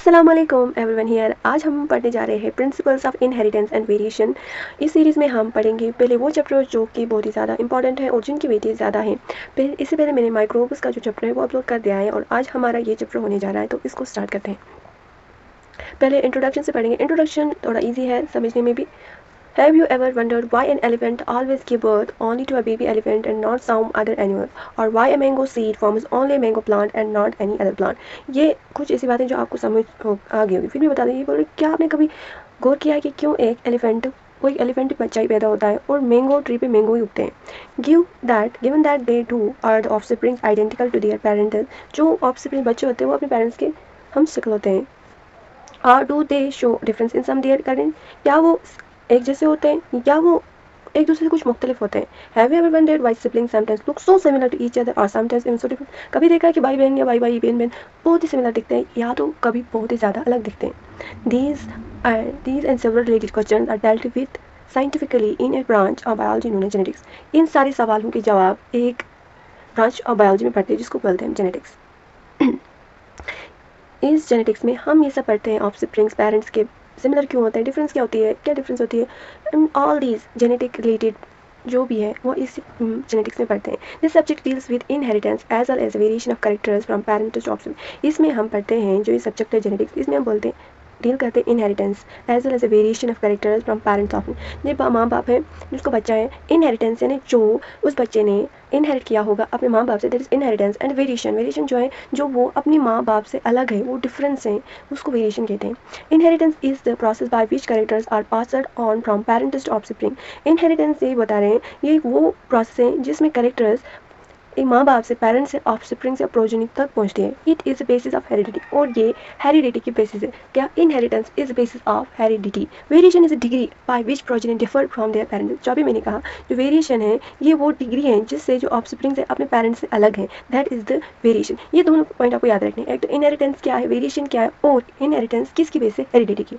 अस्सलाम वालेकुम everyone here. आज हम पढ़ने जा रहे हैं principles of inheritance and variation. इस सीरीज़ में हम पढ़ेंगे पहले वो चैप्टर जो कि बहुत ही ज़्यादा इंपॉर्टेंट है और जिनकी वेटेज ज़्यादा है। इससे पहले मैंने माइक्रोब्स का जो चैप्टर है वो अपलोड कर दिया है और आज हमारा ये चैप्टर होने जा रहा है, तो इसको स्टार्ट करते हैं। पहले इंट्रोडक्शन से पढ़ेंगे। इंट्रोडक्शन थोड़ा ईजी है समझने में भी। Have you ever wondered why an elephant always gives birth only to a baby elephant and not some other animal? Or why a mango seed forms only a mango plant and not any other plant? ये कुछ ऐसी बातें जो आपको समझ आ गई होगी। फिर भी बता दें, ये बोल रहे क्या आपने कभी गौर किया है कि क्यों एक एलिफेंट कोई एलिफेंट बच्चा ही पैदा होता है और मैंगो ट्री पे मैंगो ही उगते हैं। Given that they two are the offspring identical to their parents, जो ऑफस्प्रिंग बच्चे होते हैं वो अपने पेरेंट्स के हम शक्ल होते हैं। और do they show difference in some their current, क्या वो एक जैसे होते हैं या वो एक दूसरे से कुछ मुख्तलिफ होते हैं। Have you ever wondered why siblings sometimes look so similar to each other और समटाइम्स इवन सो डिफरेंट? कभी देखा है कि भाई बहन या भाई भाई बहन बहन बहुत ही सिमिलर दिखते हैं या तो कभी बहुत ही ज़्यादा अलग दिखते हैं। These and several related questions are dealt with scientifically in a branch of biology known as genetics. इन सारे सवालों के जवाब एक ब्रांच ऑफ बायोलॉजी में पढ़ते हैं जिसको बोलते हैं जेनेटिक्स। इस जेनेटिक्स में हम ये सब पढ़ते हैं ऑफस्प्रिंग्स पेरेंट्स के सिमिलर क्यों होते हैं, डिफरेंस क्या होती है, क्या डिफरेंस होती है, and all these genetic related जो भी है वो इस जेनेटिक्स में पढ़ते हैं। This subject deals with inheritance as well as variation of characters from parent to offspring. इसमें हम पढ़ते हैं जो ये सब्जेक्ट है जेनेटिक्स, इसमें हम बोलते हैं डील करते हैं inheritance as well as a variation of characters from parents of. जो माँ बाप है जिसको बच्चा है, इनहेरिटेंस यानी जो उस बच्चे ने इनहेरिट किया होगा अपने माँ बाप से, that is inheritance. And variation जो है जो वो अपनी माँ बाप से अलग है, वो डिफरेंस है, उसको वेरिएशन कहते हैं। Inheritance is the process by which characters are passed on from parents to offspring. Inheritance ये बता रहे हैं ये वो प्रोसेस है जिसमें कैरेक्टर्स एक माँ बाप से पेरेंट्स से ऑफस्प्रिंग से प्रोजेनी तक पहुँचती है। It is basis of heredity, और ये हेरिडिटी की बेसिस है। क्या inheritance is basis of heredity. Variation is a degree by which progeny differ from there parents. जो भी मैंने कहा जो वेरिएशन है ये वो डिग्री है जिससे जो ऑफस्प्रिंग है अपने पेरेंट्स से अलग है, दैट इज द वेरिएशन। ये दोनों पॉइंट आपको याद रखने हैं, एक तो इनहेरिटेंस क्या है, वेरिएशन क्या है, और इनहेरिटेंस किसकी बेस है, हेरिडिटी की।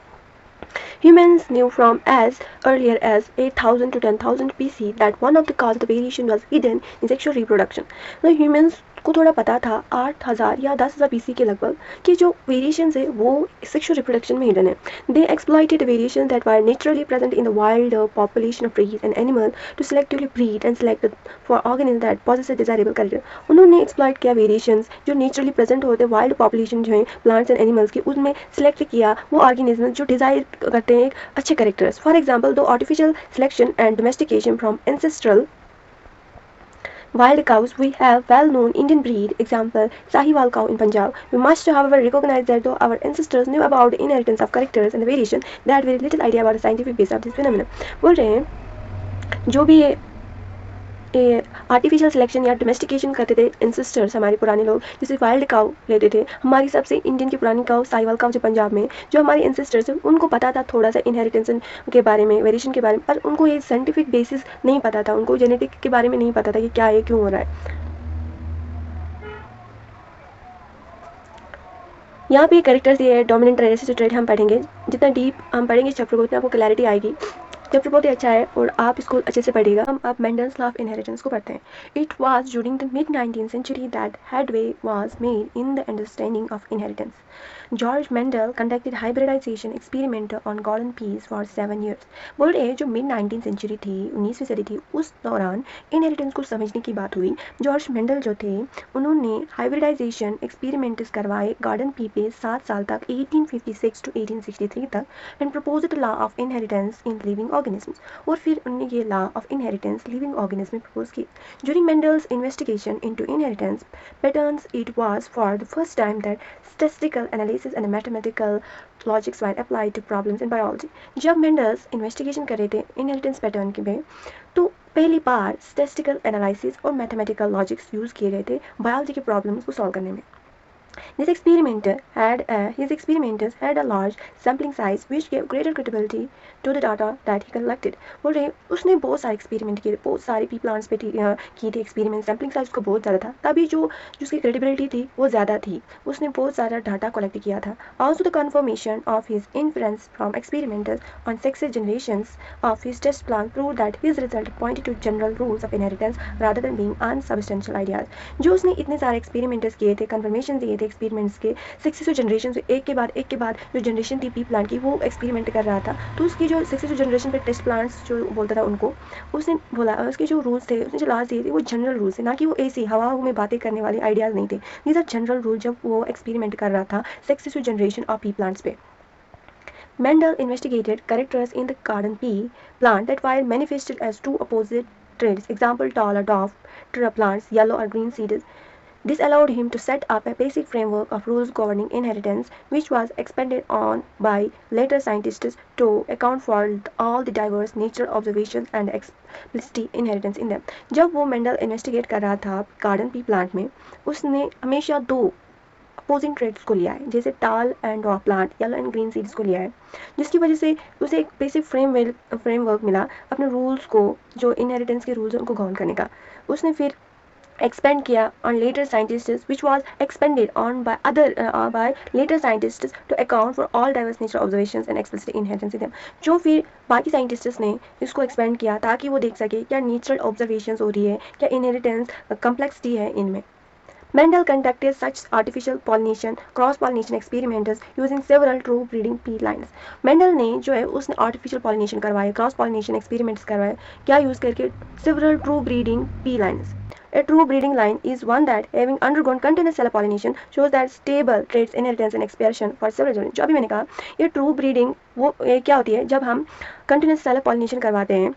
Humans knew from as earlier as 8000 to 10,000 BC that one of the causes of variation was hidden in sexual reproduction. तो humans को थोड़ा पता था 8000 या 10,000 BC के लगभग कि जो वेरिएशंस है वो सेक्सुअल रिप्रोडक्शन में हिडन है। They exploited variations that were naturally present in the wild population of trees and animals to selectively breed and select for organisms that possess a desirable character. उन्होंने exploit किया variations जो naturally present होते हैं wild population जो है plants and animals की, उसमें select किया वो ऑर्गेनिज्म जो डिजायर करते हैं अच्छे कैरेक्टर्स। फॉर एग्जाम्पल दो artificial selection and domestication from ancestral wild cows, we have well-known Indian breed, example Sahiwal cow in Punjab. We must, however, recognize that though our ancestors knew about the inheritance of characters and the variation, they had very little idea about the scientific base of this phenomenon. बोल रहे हैं जो भी artificial selection या domestication करते थे ancestors हमारे पुराने लोग, जैसे वाइल्ड काउ लेते थे। हमारी सबसे इंडियन की पुरानी काउ साहिवाल काउ जो पंजाब में, जो हमारे एंसेस्टर्स हैं उनको पता था थोड़ा सा इनहेरिटेंस के बारे में, वेरिएशन के बारे में, पर उनको ये साइंटिफिक बेसिस नहीं पता था, उनको जेनेटिक के बारे में नहीं पता था कि क्या है क्यों हो रहा है। यहाँ पे कैरेक्टर्स ये है डोमिनेंट रेसिस्टिव ट्रेट हम पढ़ेंगे। जितना डीप हम पढ़ेंगे चैप्टर को उतना आपको क्लैरिटी आएगी। चैप्टर बहुत ही अच्छा है और आप इसको अच्छे से पढ़िएगा। हम अब मेंडल्स लॉ ऑफ इनहेरिटेंस को पढ़ते हैं। It was during the mid 19th century that headway was made in the understanding of inheritance. George Mendel conducted hybridization experiment on golden peas for 7 years. बोल रहे हैं जो मिड 19th सेंचुरी थी, 19वीं सदी थी, उस दौरान इनहेरिटेंस को समझने की बात हुई। जॉर्ज मेंडल जो थे उन्होंने हाइब्रिडाइजेशन एक्सपेरिमेंट्स करवाए गार्डन पी पे 7 साल तक, 1856 to 1863 तक, and proposed law of inheritance in living organisms. और फिर उन्होंने ये law of inheritance living organism में प्रपोज की। During Mendel's investigation into inheritance patterns, it was for the first time that statistical analysis and mathematical logics were applied to problems in biology. जब Mendel's investigation कर रहे थे inheritance pattern के में, तो पहली बार स्टैटिस्टिकल एनालिसिस और मैथमेटिकल लॉजिक्स यूज़ किए गए थे बायोलॉजी के प्रॉब्लम्स को सॉल्व करने में। His experimenters had a large sampling size which gave greater credibility to the data that he collected. बोल रहे उसने बहुत सारे एक्सपेरिमेंट किए, बहुत सारे पी प्लांट्स पे किए थे एक्सपेरिमेंट, सैम्पलिंग साइज उसका बहुत ज़्यादा था, तभी जो उसकी क्रेडिबिलिटी थी वो ज़्यादा थी, उसने बहुत सारा डाटा कलेक्ट किया था। Also the confirmation of his inference from experimenters on successive generations of his test plan proved that his result pointed to general rules of inheritance rather than being unsubstantial ideas. जो उसने इतने सारे experiments किए थे, conformation दिए थे थे experiments के, सक्सेसिव जनरेशन से एक के बाद जो जनरेशन थी पी प्लांट की वो एक्सपेरिमेंट कर रहा था। तो उसकी जो सक्सेसिव जनरेशन पे टेस्ट प्लांट्स जो बोलता था उनको, उसने बोला उसके जो रूल्स थे, उसने जो लास्ट दिए थे वो जनरल रूल्स थे, ना कि वो ऐसी हवा में बातें करने वाले आइडियाज़ नहीं थे। दीज आर जनरल रूल जब वो एक्सपेरिमेंट कर रहा था successive generation of P plants पे। Mendel investigated characters in the garden pea plant that were manifested as two opposite traits. Example, tall or dwarf plants, yellow or green seeds. This allowed him to set up a basic framework of rules governing inheritance, which was expanded on by later scientists to account for all the diverse natural observations and explicit inheritance in them. जब वो Mendel investigate कर रहा था garden pea plant में, उसने हमेशा दो opposing trades को लिया है, जैसे टाल and dwarf plant, yellow and green seeds को लिया है, जिसकी वजह से उसे एक बेसिक फ्रेमवर्क मिला अपने रूल्स को, जो इनहेरिटेंस के रूल्स हैं उनको गवर्न करने का। उसने फिर expand किया on later scientists, which was expanded on by later scientists to account for all diverse nature observations and explicit inheritance in them. जो फिर बाकी साइंटिस्ट्स ने इसको एक्सपेंड किया ताकि वो देख सके क्या नेचुरल ऑब्जर्वेशंस हो रही है, क्या इनहेरिटेंस कम्प्लेक्सिटी है इनमें। Mendel conducted such artificial pollination, cross-pollination experiments using several true breeding pea lines. Mendel ने जो है उसने artificial pollination करवाए, cross pollination experiments करवाए, क्या यूज़ करके? Several true breeding pea lines. A true breeding line is one that, having undergone continuous cell pollination, shows that stable traits, inheritance and expression for several generations. जो अभी मैंने कहा, ये true breeding वो क्या होती है? जब हम continuous cell pollination करवाते हैं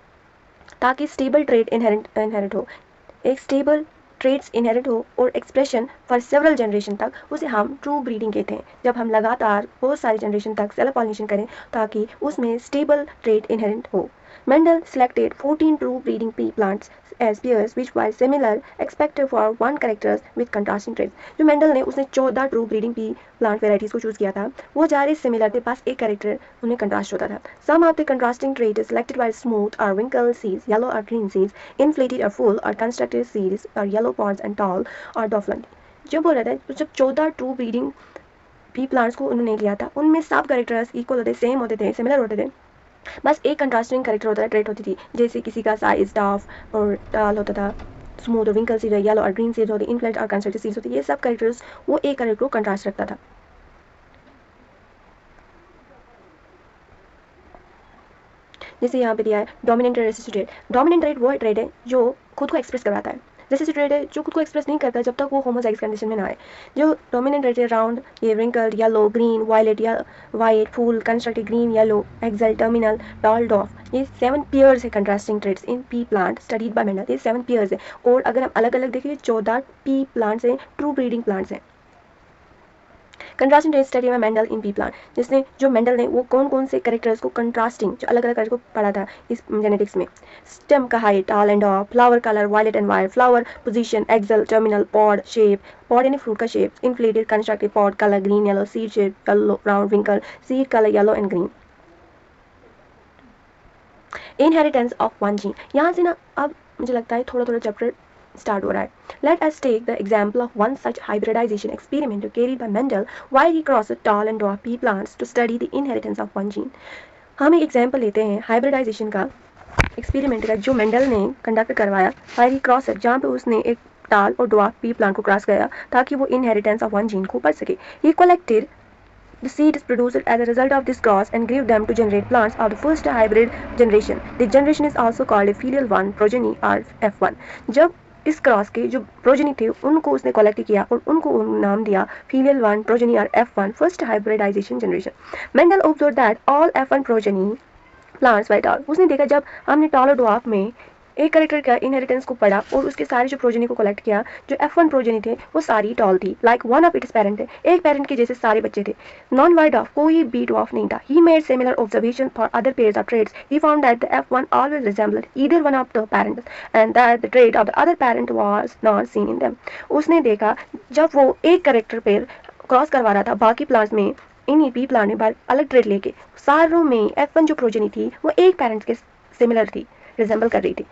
ताकि stable trait inherit हो, एक stable ट्रेड्स इनहेरिट हो और एक्सप्रेशन फॉर सेवरल जनरेशन तक, उसे हम ट्रू ब्रीडिंग कहते हैं। जब हम लगातार बहुत सारे जनरेशन तक सेल पॉलिनेशन करें ताकि उसमें स्टेबल ट्रेड इनहेरिट हो। Mendel selected 14 true breeding pea plants as pairs which were similar except for one characters with contrasting traits. जो मेंडल ने उसने 14 true breeding P plant varieties को चूज किया था, वो सारे सिमिलर थे, पास एक कैरेक्टर उन्हें कंट्रास्ट होता था। Some of the contrasting traits selected were smooth or wrinkled seeds, yellow or green seeds, inflated or full or constructed seeds, or yellow pods and tall or doflant. जो बोल रहा था जब 14 ट्रू ब्रीडिंग पी प्लांट्स को उन्होंने लिया था, उनमें सब कैरेक्टर्स इक्वल होते, सेम होते थे, सिमिलर होते थे, बस एक कंट्रास्टिंग कैरेक्टर होता था, ट्रेट होती थी, जैसे किसी का साइज डाफ और टाल होता था, स्मूथ और विंकल सीड, येलो और ग्रीन सीड्स होती, इनफ्लेट और कंस्ट्रक्टेड सीड्स होती, ये सब कैरेक्टर्स वो एक कैरेक्टर को कंट्रास्ट रखता था। जैसे यहाँ पे दिया है dominant trade, resistive trade. Dominant trade वो ट्रेड है जो खुद को एक्सप्रेस करवाता है, रेसिस्टिव ट्रेड है जो खुद को एक्सप्रेस नहीं करता जब तक वो होमोजाइगस कंडीशन में ना आए। जो डोमिनेंट ट्रेड है राउंड, ये रिंकल्ड, येलो, ग्रीन, वायलेट या white, full, constricted, green, yellow, axial, terminal, tall, dwarf, ये 7 पेयर्स है contrasting traits in pea plant studied by Mendel. ये 7 पेयर्स है, और अगर हम अलग अलग देखें 14 पी प्लांट्स हैं, ट्रू ब्रीडिंग प्लांट्स हैं। कंट्रास्टिंग ट्रेड स्टडी में मेंडल इन पी प्लांट, जिसने जो मेंडल ने वो कौन कौन से कैरेक्टर्स को कंट्रास्टिंग, जो अलग अलग कैरेक्टर को पढ़ा था इस जेनेटिक्स में। स्टेम का हाइट, टाल एंड ऑफ, flower colour violet and white, flower position, axial, terminal, pod shape, pod यानी फ्रूट का shape, inflated constricted pod colour green yellow, seed shape yellow round wrinkled, seed colour yellow and green. Inheritance of one gene, यहाँ से ना अब मुझे लगता है थोड़ा थोड़ा चैप्टर स्टार्ट हो रहा है। Let us take the example of one such hybridization experiment carried by Mendel while he crossed tall and dwarf pea plants to study the inheritance of one gene. हम एक एग्जाम्पल लेते हैं hybridisation का, experiment का, जो Mendel ने conduct करवाया while he crossed, जहाँ पे उसने एक टाल और ड्वार्फ पी प्लांट को क्रॉस किया ताकि वो इनहेरिटेंस ऑफ वन जीन को पढ़ सके। He collected the seeds produced as a result of this cross and grew them to generate plants of the first hybrid generation. This generation is also called a filial one progeny or F1. जब इस cross के जो progeny थे उनको उसने collect किया और उनको नाम दिया फीलियल वन प्रोजेनी और F1 first hybridization generation. Mendel observe that all F1 progeny plants by tall, उसने देखा जब हमने टॉल और ड्वार्फ में एक कैरेक्टर का इनहेरिटेंस को पढ़ा और उसके सारे जो प्रोजेनी को कलेक्ट किया, जो F1 प्रोजेनी थे वो सारी टॉल थी, like one of its parent थे, एक पेरेंट के जैसे सारे बच्चे थे। नॉन वाइड ऑफ, कोई बी ड्वार्फ नहीं था। He made similar observation for other pairs of traits. He found that the F1 always resembled either one of the parents and that the trait of the other parent was not seen in them. उसने देखा जब वो एक character pair cross करवा रहा था बाकी plants में, इन पी प्लांट में बार अलग ट्रेड लेके, सारों में F1 जो प्रोजेनी थी वो एक पेरेंट के सिमिलर थी, रिजेंबल कर रही थी।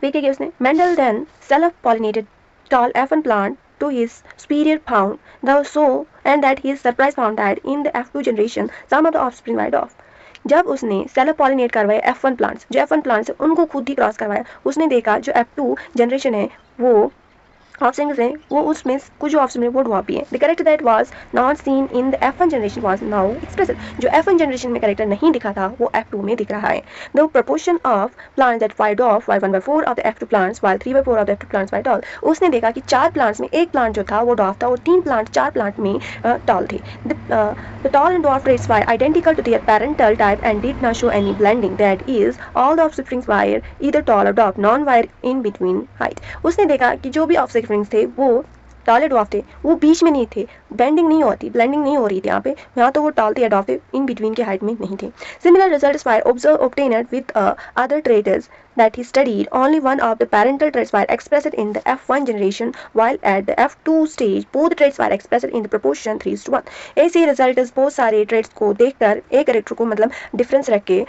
फिर क्या किया उसने? Mendel then self-pollinated tall F1 plant to his superior found, and that his surprise found that in the F2 generation some of the offspring died off. जब उसने सेल्फ पॉलिनेट करवाया F1 प्लांट्स, जो F1 प्लांट्स है उनको खुद ही cross करवाया, उसने देखा जो F2 जनरेशन है वो ऑफस्प्रिंग्स हैं वो उसमें कुछ जो ऑफस्प्रिंग वो ड्वार्फ भी है। The character that was not seen in the F1 generation was now expressed. जो F1 जनरेशन में कैरेक्टर नहीं दिखा था वो F2 में दिख रहा है। The proportion of plants that fight of why 1/4 of the F2 plants while 3/4 of the F2 plants while tall. उसने देखा कि 4 प्लांट्स में एक प्लांट जो था वो डॉफ था और 4 प्लांट में टॉल थे। The tall and dwarf traits were identical to their parental type and did not show any blending. That is, all the offsprings were either tall or dwarf, none were in between height. उसने देखा कि जो भी offsprings थे वो toll या डॉफ थे, वो बीच में नहीं थे, बेंडिंग नहीं होती, ब्लेंडिंग नहीं हो रही थी यहाँ तो वो टॉल थे या डॉफ थे, इन बिटवीन के हाइट में नहीं थे। Similar results were obtained with other traits that he studied. Only one of the parental traits were expressed in the F1 generation, while at the F2 stage both traits were expressed in the proportion 3:1. ऐसे results बहुत सारे trades को देखकर एक character को मतलब difference रख के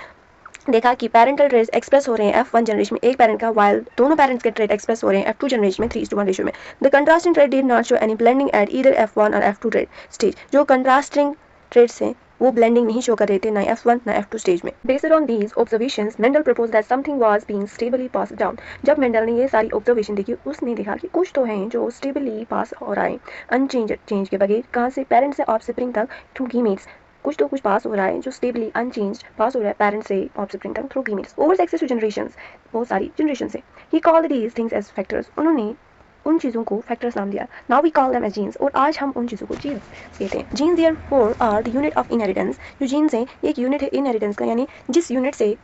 देखा कि पेरेंटल ट्रेड्स एक्सप्रेस हो रहे हैं F1 जनरेशन में एक पेरेंट का, वाइल दोनों पेरेंट्स के ट्रेड एक्सप्रेस हो रहे हैं F2 जनरेशन में 3:1 रेशियो में। The contrasting trait did not show any blending at either F1 और F2 ट्रेड स्टेज। जो कंट्रास्टिंग ट्रेड्स हैं वो ब्लेंडिंग नहीं शो कर रहे थे ना F1 ना F2 स्टेज में। Based on these observations Mendel propose that something was being stably pass down. जब मेंडल ने ये सारी ऑब्जर्वेशन देखी उसने देखा कि कुछ तो हैं जो स्टेबली पास हो रहा है अनचेंज चेंज के बगैर, कहाँ से पेरेंट्स से ऑफस्प्रिंग तक थ्रू गीमेट्स कुछ पास हो रहा है जो स्टेबली अनचेंज पास हो रहा है पेरेंट्स से ऑफस्प्रिंग तक through gametes over successive generations, बहुत सारी जनरेशन से। He called these things as factors. उन्होंने उन चीज़ों को फैक्टर्स नाम दिया। Now we call them as genes, और आज हम उन चीज़ों को जीन्स कहते हैं। Genes therefore are the unit of inheritance. जो जीन्स हैं एक यूनिट है इनहेरिटेंस का, यानी जिस यूनिट से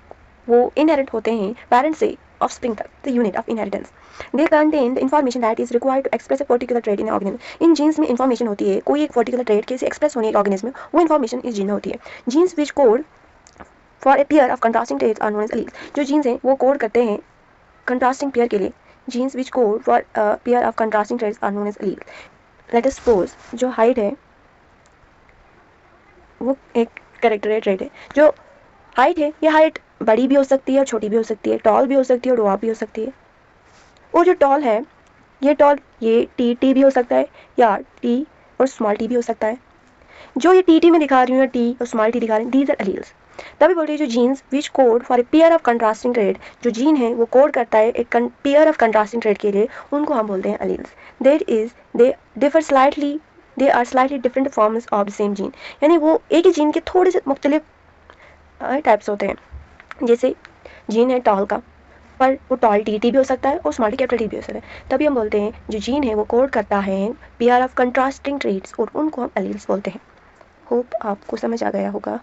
वो इनहेरिट होते हैं पेरेंट्स से ऑफस्प्रिंग तक, the unit of inheritance. They contain the information that is required to express a particular trait in organism. इन जीन्स में इन्फॉर्मेशन होती है, कोई एक पर्टिकुलर ट्रेट कैसे एक्सप्रेस होने एक ऑर्गेनिज्म में, वो इन्फॉर्मेशन इस जीन में होती है। Genes which code for a pair of contrasting traits are known as alleles. जो जीन्स हैं वो कोड करते हैं कंट्रास्टिंग पेयर के लिए। Genes which code for pair of contrasting traits are known as alleles. Let us suppose जो height है वो एक कैरेक्टर ट्रेट है। जो हाइट है ये हाइट बड़ी भी हो सकती है और छोटी भी हो सकती है, टॉल भी हो सकती है और ड्वार्फ भी हो सकती है। और जो टॉल है ये टॉल ये टी भी हो सकता है या टी और स्मॉल टी भी हो सकता है। जो ये टी में दिखा रही हूँ या टी और स्मॉल टी दिखा रही हूँ, दीज आर एलील्स। तभी बोल रही है जो jeans which code for a pair of contrasting trade, जो जीन है वो कोड करता है एक पेयर ऑफ कंट्रास्टिंग ट्रेड के लिए, उनको हम बोलते हैं alleles. That is they differ slightly, they are slightly different forms of the same gene. यानी वो एक ही जीन के थोड़े से मुख्तलिफ टाइप्स होते हैं। जैसे जीन है टॉल का, पर वो टॉल टी भी हो सकता है और स्मॉल टी कैपिटल टी भी हो सकता है। तभी हम बोलते हैं जो जीन है वो कोड करता है पेयर ऑफ कंट्रास्टिंग ट्रेड्स और उनको हम एलील्स बोलते हैं। होप आपको समझ आ गया होगा।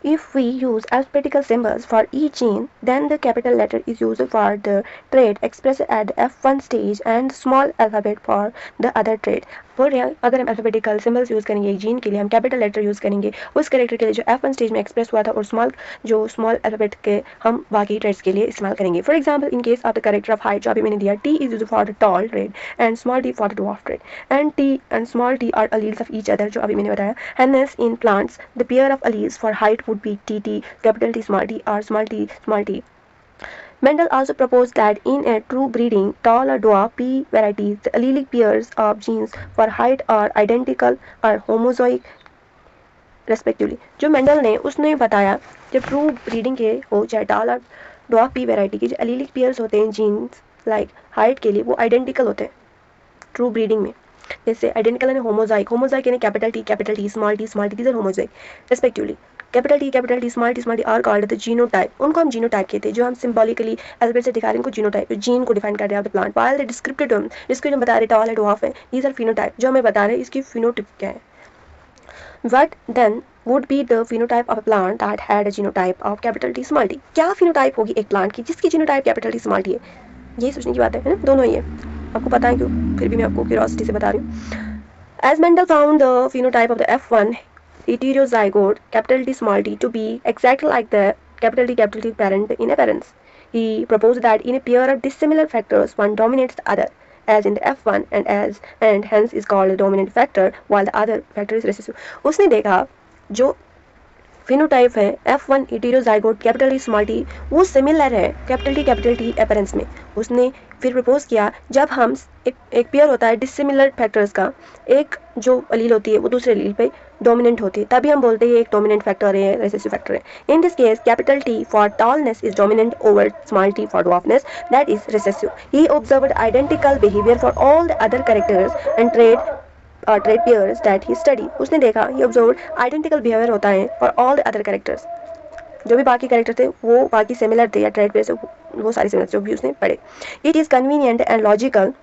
If we use alphabetical symbols for each gene, then the capital letter is used for the trait expressed at the F1 stage and small alphabet for the other trait. बोल रहे हैं अगर हम alphabetical symbols यूज़ करेंगे एक gene के लिए, हम कैपिटल लेटर यूज़ करेंगे उस कैरेक्टर के लिए जो F1 स्टेज में एक्सप्रेस हुआ था, और स्मॉल अल्फाबेट के हम बाकी ट्रेड्स के लिए इस्तेमाल करेंगे। For example in case of the character of height जो अभी मैंने दिया, T is use for the tall trait and small T for the dwarf trait, and T and small t are alleles of each other जो अभी मैंने बताया। Hence in plants the pair of alleles for height would be TT, capital T small t, or small t. Mendel also proposed that in a true breeding, tall or dwarf P varieties, the allelic pairs of genes for height are identical or homozoic respectively. जो Mendel ने उसने बताया जब true breeding के हो चाहे toll और dwarf P variety के जो एलीलिक पेयर्स होते हैं जीन्स लाइक हाइट के लिए वो आइडेंटिकल होते हैं ट्रू ब्रीडिंग में। जैसे आइडेंटिकल यानी होमोजाइक यानी capital T small T these are homozygous respectively. Capital T small T are called the genotype, उनको हम जीनोटाइप कहते हैं। जो हम सिंबॉलिकली अल्फाबेट से दिखा रहे हैं उनको जीनोटाइप, जीन को डिफाइन कर रहे हैं the plant. While the descriptive term जिसको हम बता रहे टॉल है ड्वार्फ है, दीज आर फिनोटाइप जो हमें बता रहे हैं इसकी फिनोटाइप क्या है। What then would be the phenotype of a plant that had a genotype of capital T small t? क्या phenotype होगी एक प्लांट की जिसकी genotype capital T small T है? यही सोचने की बात है ना, दोनों ही है। आपको पता है क्यों, फिर भी मैं आपको क्यूरियोसिटी से बता रही हूँ। As Mendel found the phenotype of the F1 heterozygote capital T small t to be exactly like the capital T parent in appearance, he proposed that in a pair of dissimilar factors one dominates the other, as in the F1 and hence is called the dominant factor while the other factor is recessive. उसने देखा जो phenotype है F1 heterozygote capital T small T वो similar है capital T appearance में। उसने फिर propose किया जब हम एक पेयर होता है डिसिमिलर फैक्टर्स का, एक जो अलील होती है वो दूसरे अलील पे डोमिनेंट होती है, तभी हम बोलते हैं ये एक डोमिनेंट फैक्टर है, रिसेसिव फैक्टर है. In this case capital T for tallness is dominant over small t for dwarfness, that is recessive. He observed identical behaviour for all the other characters and trade pairs that he study. उसने देखा, ही observed identical behaviour होता है for all the other characters, जो भी बाकी character थे वो बाकी सिमिलर थे या ट्रेड पेयर से वो सारी सिमिलर जो भी उसने पढ़े. It is convenient and logical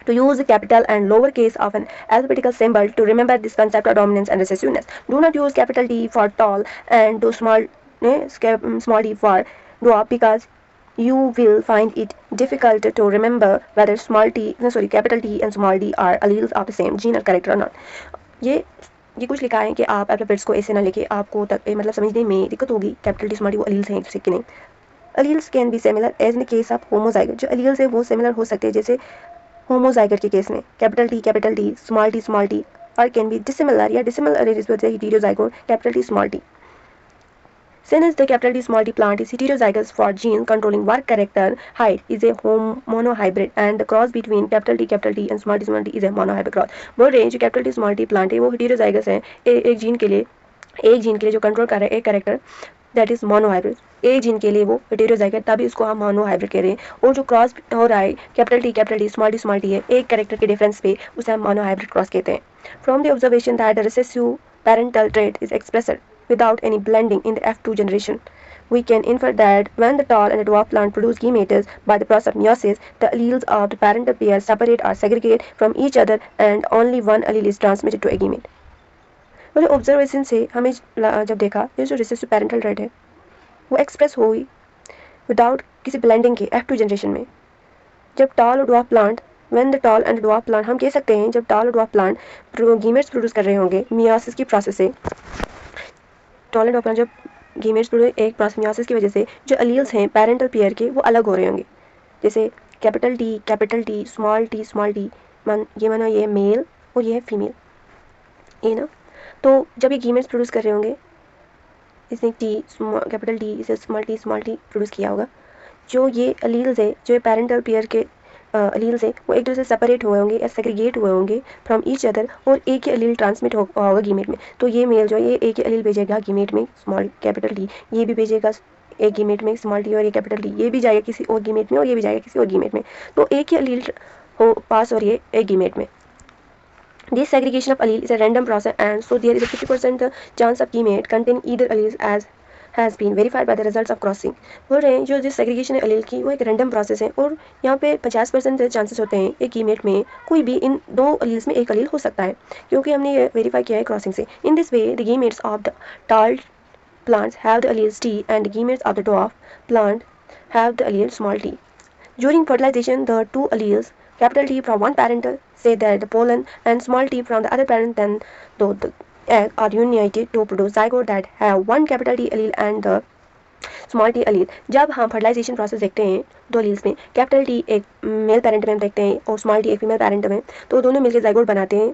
to use the capital and lowercase of an alphabetical symbol to remember this concept of dominance and recessiveness. Do not use capital T for tall and do small d for dwarf, because you will find it difficult to remember whether capital T and small d are alleles of the same gene or character or not. ये कुछ लिखा है कि आप alphabets को ऐसे ना लिखे, आपको मतलब समझने में दिक्कत होगी. कैपिटल टी स्मॉल डी वो अलील्स हैं एक दूसरे के नहीं. Alleles can be similar as in case of homozygote. जो अलील्स है वो सिमिलर हो सकते हैं जैसे होमोजाइगोट के केस में कैपिटल टी स्मॉल टी, और कैन बी डिसिमिलर या dissimilar arrange with heterozygote capital T small t. Since the capital T small t plant is heterozygous for genes controlling work character, height is a monohybrid, and the cross between capital T and small t is a monohybrid cross. बोल रहे हैं जो capital T small t plant है वो heterozygous है एक gene के लिए जो कंट्रोल कर रहा है एक कैरेक्टर, दैट इज मोनोहाइब्रिड. एक जीन के लिए वो हेटेरोजाइगस, तभी इसको हम मोनोहाइब्रिड कह रहे हैं. और जो क्रॉस हो रहा है कैपिटल T स्मॉल t है एक कैरेक्टर के डिफरेंस पे, उसे हम मोनोहाइब्रिड क्रॉस कहते हैं. From the observation that the recessive parental trait is expressed without any blending in the F2 generation, we can infer that when the tall and the dwarf plant produce gametes by the process of meiosis, the alleles of the parental pair separate or segregate from each other and only one allele is transmitted to a gamete. मतलब observation से हमें जब देखा ये जो recessive parental trait है वो express हुई विदाउट किसी ब्लेंडिंग के F2 जनरेशन में. जब टॉल और dwarf plant when the tall and dwarf plant, हम कह सकते हैं जब टॉल और ड्वार्फ प्लांट गीमेट्स प्रोड्यूस कर रहे होंगे मियोसिस की प्रोसेस से, टॉल एंड ड्वार्फ प्लांट जब गीमेट्स प्रोड्यूस एक प्रोसेस मियोसिस की वजह से जो अलील्स हैं पैरेंटल पेयर के वो अलग हो रहे होंगे. जैसे कैपिटल T स्मॉल t ये मानो ये मेल और ये है फीमेल, ये ना. तो जब ये गीमेट्स प्रोड्यूस कर रहे होंगे इसने कैपिटल T इसे स्मॉल t प्रोड्यूस किया होगा. जो ये अलील्स है जो ये पैरेंटल पेयर के अलील्स है वो एक दूसरे से सेपरेट हुए होंगे या सेग्रीगेट हुए होंगे फ्रॉम ईच अदर, और एक ही अलील ट्रांसमिट होगा गीमेट में. तो ये मेल जो है ये एक ही अलील भेजेगा गीमेट में स्मॉल कैपिटल T, ये भी भेजेगा एक गीमेट में स्मॉल t, और ये कैपिटल T ये भी जाएगा किसी और गीमेट में और ये भी जाएगा किसी और गीमेट में. तो एक ही अलील हो पास और ये एक गीमेट में. This segregation of allele is a random process, and so there is a 50% chance of gamete contain either alleles, as has been verified by the results of crossing. बोल रहे हैं जो जिस सेग्रीगेशन है अलील की वो एक रैंडम प्रोसेस है, और यहाँ पे 50% चांसेस होते हैं एक गीमेट में कोई भी इन दो अलील्स में एक अलील हो सकता है, क्योंकि हमने ये वेरीफाई किया है क्रॉसिंग से. In this way the gametes of the tall plants have the alleles T and the gametes of the dwarf plant have the allele small t. During fertilization, the two alleles, capital T from one parent, say that the pollen, and small t from the other parent, then though the egg are united to produce zygote that have one capital T allele and the small T allele. जब हम fertilisation process देखते हैं दो alleles में, capital T एक male parent में हम देखते हैं और स्मॉल t एक फीमेल पेरेंट में, तो दोनों मिलकर जाइगोट बनाते हैं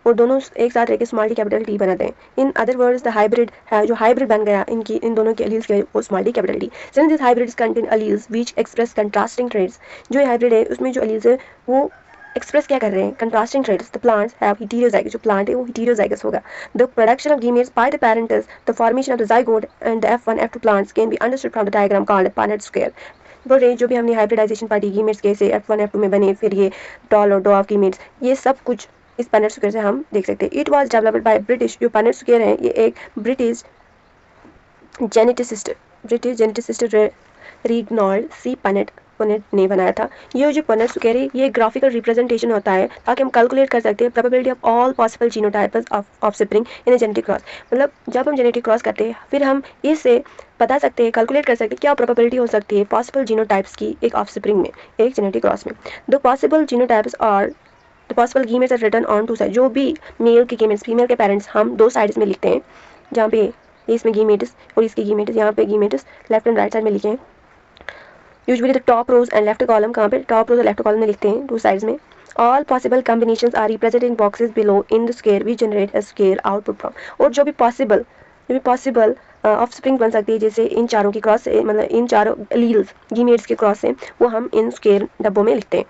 और दोनों एक साथ रहकर स्मॉल टी कैपिटल T बनाते हैं. In other words the hybrid है जो हाइब्रिड बन गया इन दोनों के अलील्स के वो small T capital T. Since this hybrids contain alleles which express contrasting traits, जो हाइब्रिड है उसमें जो अलील्स है वो एक्सप्रेस क्या कर रहे हैं contrasting traits. The plants have heterozygous, जो प्लांट है वो हेटेरोजाइगस होगा. The production of gametes by the parents, the formation of the zygote and the F1 F2 plants can be understood from the diagram called Punnett square. बोल रहे जो भी हमने hybridisation party गीमेट्स के से F1 F2 में बने, फिर ये टॉल और डॉफ गीमेट्स, ये सब कुछ इस पानेट स्क्वायर से हम देख सकते हैं. It was developed by British, जो पानेट स्क्वायर है ये एक ब्रिटिश जेनेटिसिस्ट रीगनॉल्ड सी पनेट ने बनाया था. ये जो पनेट स्क्वायर है ये ग्राफिकल रिप्रेजेंटेशन होता है ताकि हम कैलकुलेट कर सकते हैं probability of all possible genotypes of offspring in a genetic cross. मतलब जब हम जेनेटिक क्रॉस करते हैं फिर हम इससे बता सकते हैं कैलकुलेट कर सकते हैं क्या प्रोबेबिलिटी हो सकती है पॉसिबल जीनोटाइप्स की एक ऑफस्प्रिंग में, एक जेनेटिक क्रॉस में. द पॉसिबल जीनोटाइप्स और the possible gametes are written on two side. जो भी मेल के गीमेट्स फीमेल के पेरेंट्स हम दो साइड्स में लिखते हैं, जहाँ पे इसमें गीमेट्स और इसके गीमेट्स, यहाँ पे gametes left and right side में लिखे हैं. Usually the top rows and left column, कहाँ पे टॉप रोज और लेफ्ट कॉलम में लिखते हैं टू साइड्स में. All possible combinations are represented in boxes below in the square we generate a square output from. और जो भी पॉसिबल ऑफस्प्रिंग बन सकती है जैसे इन चारों की क्रॉस से, मतलब इन चारों एलील्स गीमेट्स के क्रॉस से, वो हम इन स्क्वायर डब्बों में लिखते हैं.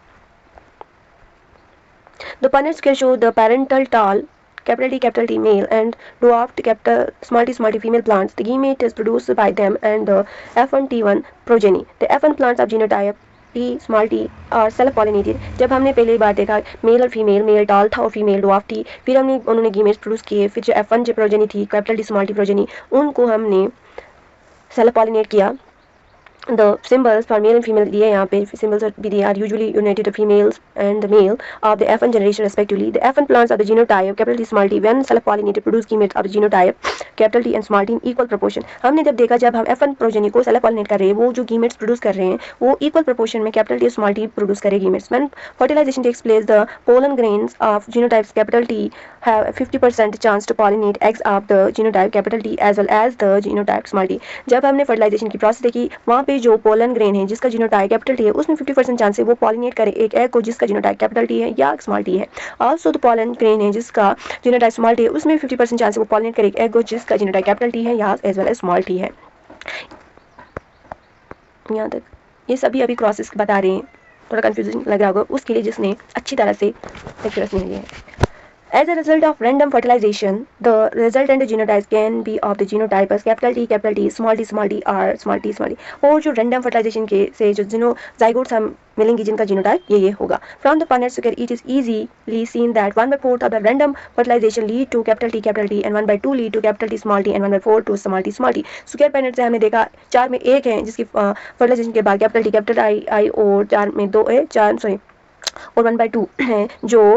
The Punnett scale show the parental tall capital T male and dwarfed capital small t female plants. The gamete is produced by them and the F1T1 progeny. The F1 plants of genotype T small T और self pollinated. जब हमने पहली बार देखा mail और female, mail toll था और female dwarf थी, फिर हमने उन्होंने गीमेट्स प्रोड्यूस किए, फिर जो F1 जो प्रोजेनी थी capital T small T progeny, उनको हमने सेल्फ पॉलिनेट किया. The symbols for male and female दिए यहाँ पे symbols भी दिए are usually united to females and the male of the F1 generation respectively. The F1 plants of the genotype capital T small t when self pollinated produce gametes of the genotype capital T and small t in equal proportion. हमने जब देखा जब हम F1 progeny को self pollinate कर रहे हैं, वो जो गीमेट्स प्रोड्यूस कर रहे हैं वो इक्वल प्रोपोर्शन में capital T small t produce करे गीमेट्स. When fertilization takes place, the pollen grains of genotypes capital T have 50% chance to pollinate eggs of the genotype capital T as well as the genotype small t. जब हमने fertilisation की process देखी, वहाँ पे जो pollen grain है जिसका genotype capital T है उसमें 50% चांस है वो पॉलिनेट करे एक एग को जिसका जीनोटाइप कैपिटल टी है या स्मॉल टी है. ऑल्सो द पोलन ग्रेन है जिसका जीनोटाइप स्मॉल टी है उसमें 50% चांस है वो पॉलिनेट करे एक एग को जिसका जीनोटाइप कैपिटल टी है या as well as small T है. यहाँ तक ये सभी अभी क्रॉसेस बता रहे हैं, थोड़ा कंफ्यूजिंग लग रहा होगा उसके लिए जिसने अच्छी तरह से लेक्चर्स नहीं लिए हैं. As a result of random fertilization, the resultant genotypes can be of the genotype as capital T, small t, or small t, small t. और जो random fertilization के से जो zygotes हम मिलेंगी जिनका genotype ये होगा. From the Punnett square, it is easily seen that 1/4 of the random fertilization lead to capital T, and 1/2 lead to capital T small t, and 1/4 to small t, small t. Square Punnett से हमने देखा 4 में 1 है जिसकी fertilization के बाद capital T, capital I और 4 में 2 है, 4 सॉरी और 1/2 है जो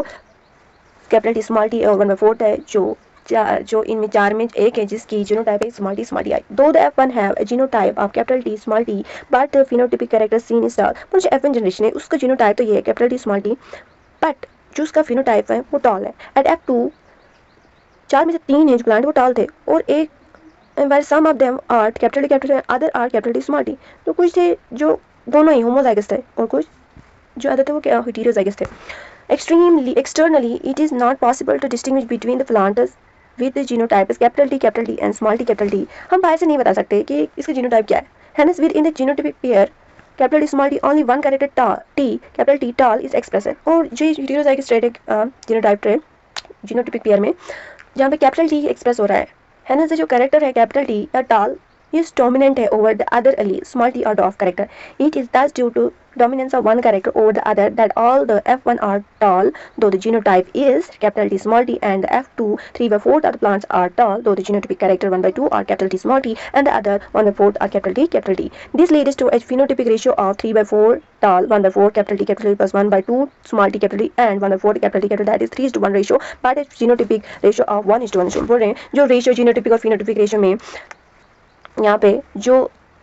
कैपिटल टी स्मॉल टी और 1/4 है जो इनमें 4 में 1 है जिसकी जीनोटाइप है स्मॉल टी आई. Though the F1 have a genotype of capital T small T but phenotypic character seen is tall. पर जो F1 जनरेशन है उसका जीनोटाइप तो ये है capital T small T but जो उसका फिनोटाइप है वो टॉल है. एट F2 4 में से 3 है जो प्लांट वो टॉल थे और एक while some of them are capital T other are capital T small T. तो कुछ थे जो दोनों ही होमोजाइगस थे और कुछ जो अदर थे वो हेटेरोजाइगस थे. Externally, it is not possible to distinguish between the plants with the genotypes capital T and small t capital T. हम बाहर से नहीं बता सकते कि इसका जीनोटाइप क्या है. Hence, within the genotypic pair capital T small t only one character T capital T tall is expressed. और जो heterozygous trait है जीनोटाइप ट्रेट जीनोटिपिक पेयर में जहाँ पे कैपिटल T एक्सप्रेस हो रहा है, hence जो कैरेक्टर है कैपिटल T या tall is dominant over the other allele small t or dwarf character. It is thus due to dominance of one character over the other that all the F1 are tall though the genotype is capital T small t, and the F2 3/4 of the plants are tall though the genotypic character 1/2 are capital T small t and the other 1/4 are capital T. This leads to a phenotypic ratio of 3/4 tall, 1/4 capital T plus 1/2 small t capital T and 1/4 capital T, that is 3:1 ratio, but a phenotypic ratio of 1:1 बोल रहे हैं. जो ratio genotypic और phenotypic ratio में यहाँ पे जो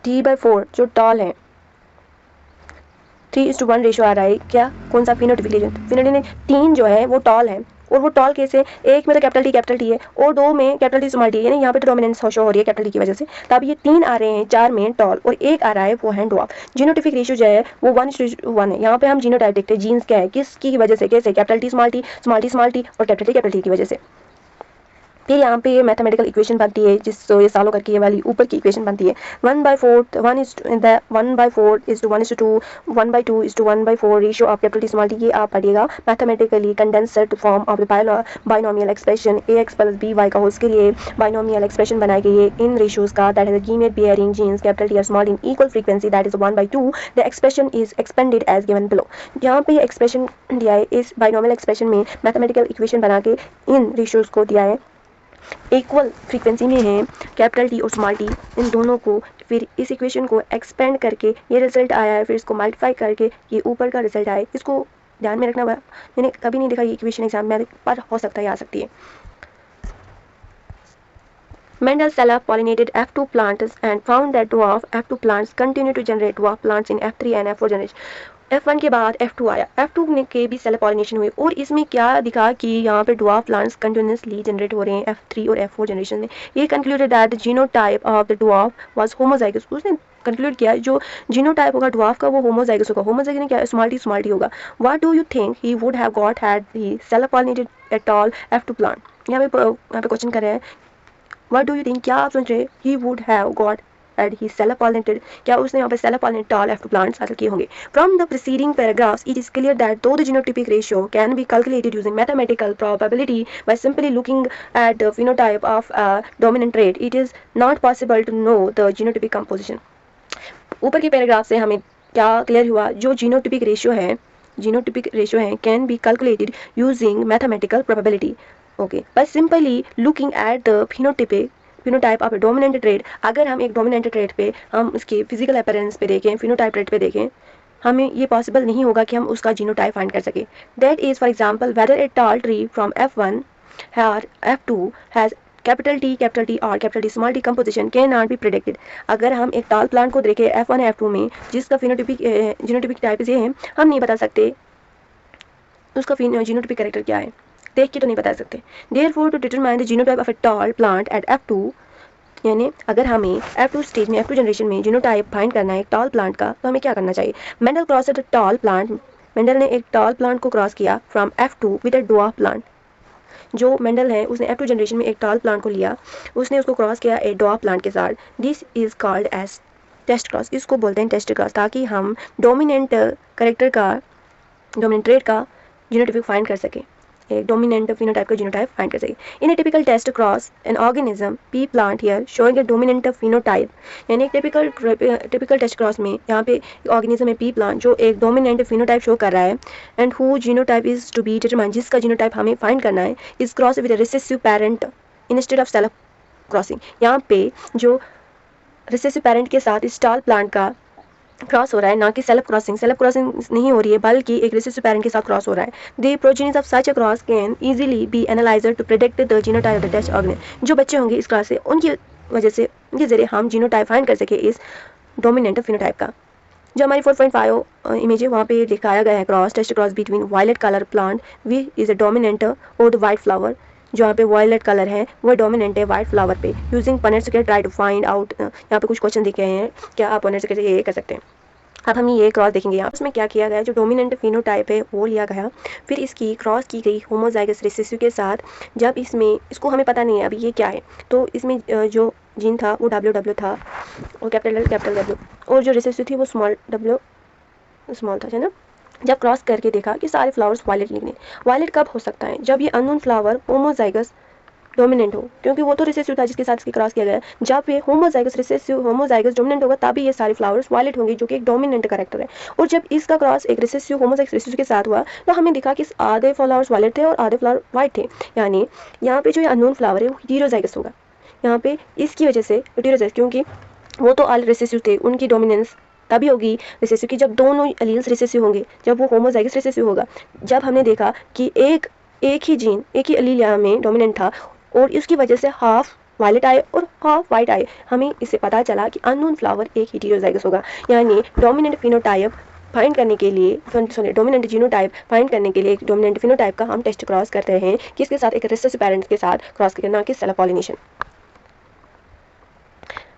T/4 जो टॉल है 3:1 रेशियो आ रहा है. क्या कौन सा फिनोटिपिक 3 जो है वो टॉल है और वो टॉल कैसे, एक में तो कैपिटल टी है और 2 में कैपिटल टी स्मॉल टी है, यानी यहाँ पे तो डोमिनेंस शो हो रही है कैपिटल टी की वजह से. तब ये 3 आ रहे हैं 4 में टॉल और 1 आ रहा है वो है ड्वार्फ. जीनोटिपिक रेशियो जो है वो 1:1 है. यहाँ पे हम जीनोटाइप देखते हैं जीन्स क्या है किसकी वजह से, कैसे कैपिटल टी स्मॉल टी और कैपिटल टी की वजह से. फिर यहाँ पे ये मैथमेटिकल इक्वेशन बनती है जिसको ये सॉल्व करके ये वाली ऊपर की इक्वेशन बनती है 1/4 1/4 is to 1:2 1/2 is to 1/4 ratio of capital T small T. ये आप पढ़िएगा mathematically condensed form of the binomial expression ax + by का होल्स के लिए बाइनोमियल एक्सप्रेशन बनाई गई है इन रेशियोज का, that is gamete bearing genes capital T और small in equal frequency, that is 1/2. The expression is expanded as given below. यहाँ पे ये एक्सप्रेशन दिया है इस बाइनोमियल एक्सप्रेशन में मैथमेटिकल इक्वेशन बना के इन रेशियोज को दिया है इक्वल फ्रीक्वेंसी में है कैपिटल टी और स्मॉल टी इन दोनों को. फिर इस इक्वेशन को एक्सपेंड करके ये रिजल्ट आया है, फिर इसको मल्टीप्लाई करके ये ऊपर का रिजल्ट आया. इसको ध्यान में रखना हुआ. मैंने कभी नहीं देखा ये इक्वेशन एग्जाम में पर हो सकता है आ सकती है. Mendel self-pollinated F2 plants and found that dwarf F2 plants continue to generate dwarf plants in F3 and F4 generation. F1 के बाद F2 आया, F2 में के भी सेल्फ पॉलिनेशन हुई और इसमें क्या दिखा कि यहाँ पे ड्वार्फ प्लांट्स कंटिन्यूसली जनरेट हो रहे हैं F3 और F4 जनरेशन में. ये concluded that the genotype of the dwarf was homozygous. उसने कंक्लूड किया जो जीनोटाइप होगा ड्वार्फ का वो होमोजाइगस होगा. होमोजाइगस ने क्या स्मॉल टी होगा. What do you think he would have got had he self pollinated at all F2 plant. यहाँ पे क्वेश्चन कर रहे हैं व्हाट डू यू थिंक, क्या आप सोच रहे he would have got and he self pollinated, क्या उसने यहाँ पे self pollinated toll F2 plants हासिल किए होंगे। From the preceding paragraphs it is clear that though the genotypic ratio can be calculated using mathematical probability by simply looking at the phenotype of a dominant trait, it is not possible to know the genotypic composition. ऊपर के पैराग्राफ से हमें क्या clear हुआ, जो genotypic ratio है can be calculated using mathematical probability, okay, by simply looking at the phenotype of a dominant trait. अगर हम एक डोमिनेंट ट्रेट पे हम उसके फिजिकल अपीयरेंस पे देखें, फिनोटाइप ट्रेट पे देखें, हमें ये पॉसिबल नहीं होगा कि हम उसका जीनोटाइप फाइंड कर सके। That is for example whether a tall tree from F1 or F2 has capital T और capital T small t composition can not be predicted. अगर हम एक टॉल प्लांट को देखें F1 या F2 में जिसका जीनोटिपिक टाइप ये है, हम नहीं बता सकते उसका जीनोटिपिक कैरेक्टर क्या है, देख के तो नहीं बता सकते। Therefore to determine the genotype of a tall plant at F2, यानी अगर हमें F2 स्टेज में F2 जनरेशन में जीनोटाइप फाइंड करना है एक टॉल प्लांट का, तो हमें क्या करना चाहिए। Mendel crossed tall plant, Mendel ने एक टॉल प्लांट को क्रॉस किया from F2 with a dwarf plant. जो मेंडल है उसने F2 जनरेशन में एक टॉल प्लांट को लिया, उसने उसको क्रॉस किया एक ड्वार्फ प्लांट के साथ। This is called as test cross, इसको बोलते हैं टेस्ट क्रॉस, ताकि हम डोमिनेंट कैरेक्टर का, डोमिनेंट ट्रेट का जीनोटाइप फाइंड कर सके, एक डोमिनेंट फिनोटाइप का जीनोटाइप फाइंड कर सके। In a typical test cross an organism P plant here showing a dominant phenotype, यानी एक टिपिकल टेस्ट क्रॉस में यहाँ पे ऑर्गेनिज्म है पी प्लांट जो एक डोमिनेंट फिनोटाइप शो कर रहा है, and who genotype is to be determined, जिसका जीनोटाइप हमें फाइंड करना है, is cross with recessive parent instead of self crossing. यहाँ पे जो रिसेसिव पेरेंट के साथ इस टॉल प्लांट का क्रॉस हो रहा है, ना कि सेल्फ क्रॉसिंग नहीं हो रही है, बल्कि एक रिसेसिव पेरेंट के साथ क्रॉस हो रहा है। The progenies of such a cross can easily be analysed to predict the genotype of the test organism. जो बच्चे होंगे इस क्लास से, उनकी वजह से, उनके जरिए हम जीनोटाइप फाइंड कर सके इस डोमिनेंट फिनोटाइप का। जो हमारी 4.5 इमेज है वहाँ पे दिखाया गया है cross, test cross between violet colour plant we is a dominant और द वाइट फ्लावर। जो यहाँ पे वायलेट कलर है वो डोमिनेंट है वाइट फ्लावर पे। यूजिंग पनेट से ट्राई टू फाइंड आउट, यहाँ पे कुछ क्वेश्चन दिखे हैं, क्या आप पनेट से ये कर सकते हैं। अब हम ये क्रॉस देखेंगे, यहाँ इसमें क्या किया गया, जो डोमिनेंट फिनोटाइप है वो लिया गया, फिर इसकी क्रॉस की गई होमोजाइगस रिसेसिव के साथ। जब इसमें, इसको हमें पता नहीं है अभी ये क्या है, तो इसमें जो जीन था वो WW था और कैपिटल W, और जो रिसेसिव थी वो स्मॉल W स्मॉल था, है ना। जब क्रॉस करके देखा कि सारे फ्लावर्स वायलेट निकले। वायलेट कब हो सकता है, जब ये अननोन फ्लावर होमोजाइगस डोमिनेंट हो, क्योंकि वो तो रिसेसिव था जिसके साथ इसकी क्रॉस किया गया। जब ये होमोजाइगस डोमिनेंट होगा तभी ये सारे फ्लावर्स वायलेट होंगे, जो कि एक डोमिनेंट कैरेक्टर है। और जब इसका क्रॉस एक रिसेसिव होमोजाइगस रिसेसिव के साथ हुआ, तो हमें दिखा कि आधे फ्लावर्स वायलेट थे और आधे फ्लावर वाइट थे, यानी यहाँ पे जो ये अननोन फ्लावर है वो हेटेरोजाइगस होगा। यहाँ पे इसकी वजह से हेटेरोजाइगस, क्योंकि वो तो ऑल रिसेसिव थे, उनकी डोमिनेंस तभी होगी रिसेसिव की जब दोनों एलील्स रिसेसिव होंगे, जब वो होमोजाइगस रिसेसिव होगा। जब हमने देखा कि एक ही जीन, एक ही एलील यहाँ में डोमिनेंट था और इसकी वजह से हाफ वायलेट आए और हाफ वाइट आए, हमें इससे पता चला कि अननोन फ्लावर एक हेटेरोजाइगस होगा। यानी डोमिनेंट फिनोटाइप फाइंड करने के लिए, डोमिनेंट जीनोटाइप फाइंड करने के लिए एक डोमिनेंट फिनोटाइप का हम टेस्ट क्रॉस करते हैं, किसके साथ, एक रिसेसिव पेरेंट्स के साथ क्रॉस करके, ना कि self pollination.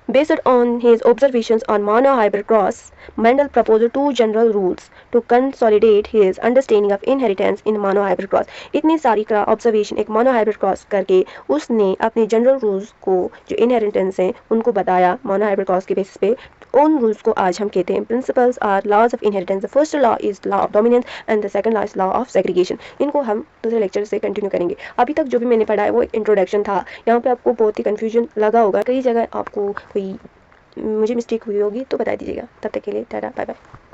Based on his observations on monohybrid cross, Mendel proposed two general rules to consolidate his understanding of inheritance in monohybrid cross. इतनी सारी ऑब्जर्वेशन एक मोनोहाइब्रिड क्रॉस करके उसने अपने जनरल रूल्स को, जो इनहेरिटेंस हैं, उनको बताया मोनोहाइब्रिड क्रॉस के बेसिस पे। उन रूल्स को आज हम कहते हैं principles are laws of inheritance. The first law is law of dominance and the second law is law of segregation. इनको हम दूसरे लेक्चर से कंटिन्यू करेंगे। अभी तक जो भी मैंने पढ़ा है वो इंट्रोडक्शन था। यहाँ पे आपको बहुत ही कंफ्यूजन लगा होगा, कई जगह आपको कोई मुझे मिस्टेक हुई होगी तो बता दीजिएगा। तब तक के लिए टाटा, बाय बाय।